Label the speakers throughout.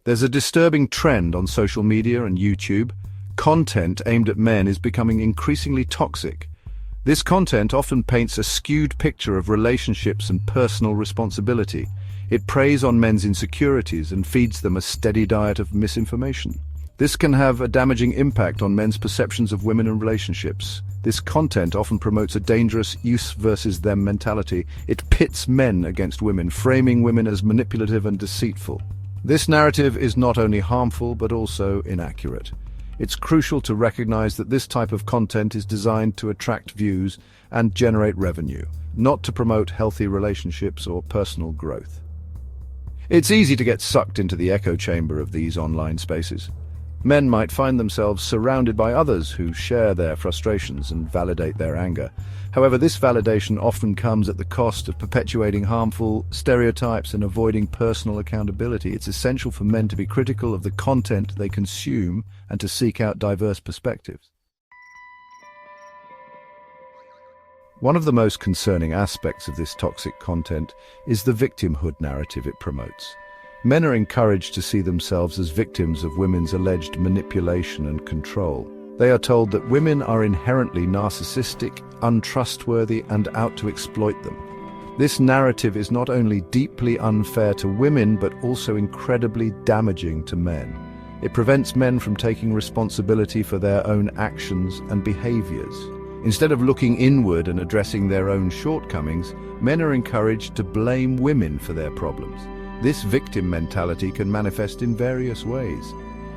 Speaker 1: There's a disturbing trend on social media and YouTube. Content aimed at men is becoming increasingly toxic. This content often paints a skewed picture of relationships and personal responsibility. It preys on men's insecurities and feeds them a steady diet of misinformation. This can have a damaging impact on men's perceptions of women and relationships. This content often promotes a dangerous us versus them mentality. It pits men against women, framing women as manipulative and deceitful. This narrative is not only harmful but also inaccurate. It's crucial to recognize that this type of content is designed to attract views and generate revenue, not to promote healthy relationships or personal growth. It's easy to get sucked into the echo chamber of these online spaces. Men might find themselves surrounded by others who share their frustrations and validate their anger. However, this validation often comes at the cost of perpetuating harmful stereotypes and avoiding personal accountability. It's essential for men to be critical of the content they consume and to seek out diverse perspectives. One of the most concerning aspects of this toxic content is the victimhood narrative it promotes. Men are encouraged to see themselves as victims of women's alleged manipulation and control. They are told that women are inherently narcissistic, untrustworthy, and out to exploit them. This narrative is not only deeply unfair to women, but also incredibly damaging to men. It prevents men from taking responsibility for their own actions and behaviors. Instead of looking inward and addressing their own shortcomings, men are encouraged to blame women for their problems. This victim mentality can manifest in various ways.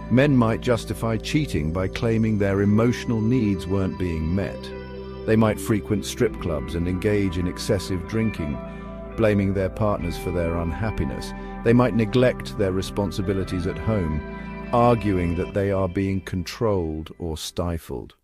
Speaker 1: Men might justify cheating by claiming their emotional needs weren't being met. They might frequent strip clubs and engage in excessive drinking, blaming their partners for their unhappiness. They might neglect their responsibilities at home, arguing that they are being controlled or stifled.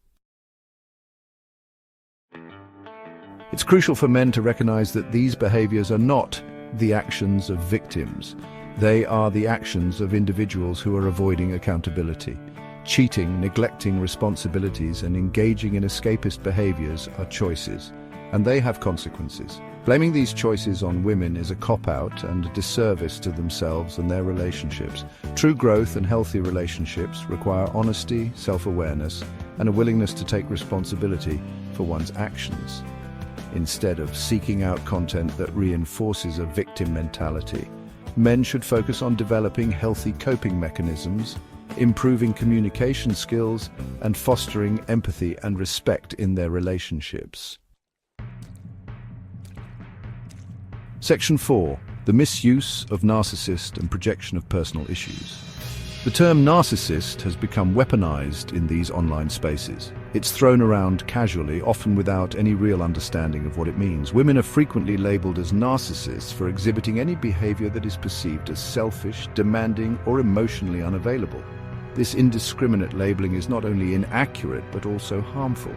Speaker 1: It's crucial for men to recognize that these behaviors are not the actions of victims. They are the actions of individuals who are avoiding accountability. Cheating, neglecting responsibilities, and engaging in escapist behaviors are choices, and they have consequences. Blaming these choices on women is a cop-out and a disservice to themselves and their relationships. True growth and healthy relationships require honesty, self-awareness, and a willingness to take responsibility for one's actions. Instead of seeking out content that reinforces a victim mentality, men should focus on developing healthy coping mechanisms, improving communication skills, and fostering empathy and respect in their relationships. Section 4. The misuse of narcissist and projection of personal issues. The term narcissist has become weaponized in these online spaces. It's thrown around casually, often without any real understanding of what it means. Women are frequently labeled as narcissists for exhibiting any behavior that is perceived as selfish, demanding, or emotionally unavailable. This indiscriminate labeling is not only inaccurate but also harmful.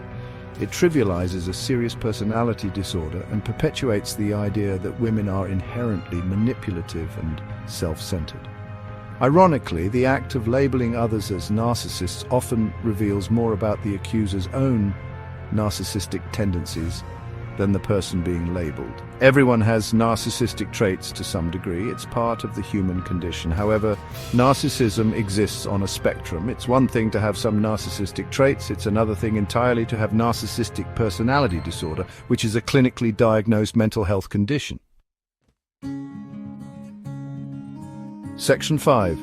Speaker 1: It trivializes a serious personality disorder and perpetuates the idea that women are inherently manipulative and self-centered. Ironically, the act of labeling others as narcissists often reveals more about the accuser's own narcissistic tendencies than the person being labeled. Everyone has narcissistic traits to some degree. It's part of the human condition. However, narcissism exists on a spectrum. It's one thing to have some narcissistic traits. It's another thing entirely to have narcissistic personality disorder, which is a clinically diagnosed mental health condition. Section 5.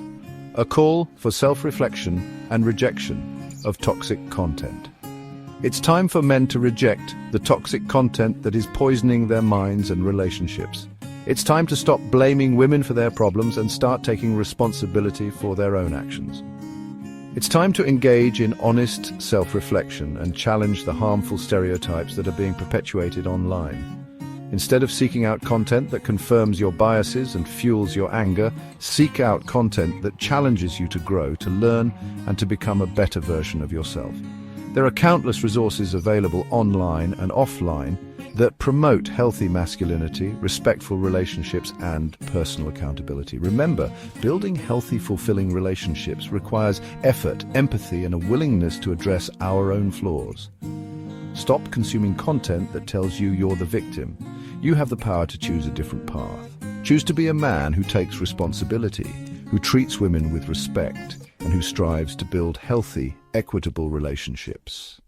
Speaker 1: A call for self-reflection and rejection of toxic content. It's time for men to reject the toxic content that is poisoning their minds and relationships. It's time to stop blaming women for their problems and start taking responsibility for their own actions. It's time to engage in honest self-reflection and challenge the harmful stereotypes that are being perpetuated online. Instead of seeking out content that confirms your biases and fuels your anger, seek out content that challenges you to grow, to learn, and to become a better version of yourself. There are countless resources available online and offline that promote healthy masculinity, respectful relationships, and personal accountability. Remember, building healthy, fulfilling relationships requires effort, empathy, and a willingness to address our own flaws. Stop consuming content that tells you you're the victim. You have the power to choose a different path. Choose to be a man who takes responsibility. who treats women with respect and who strives to build healthy, equitable relationships.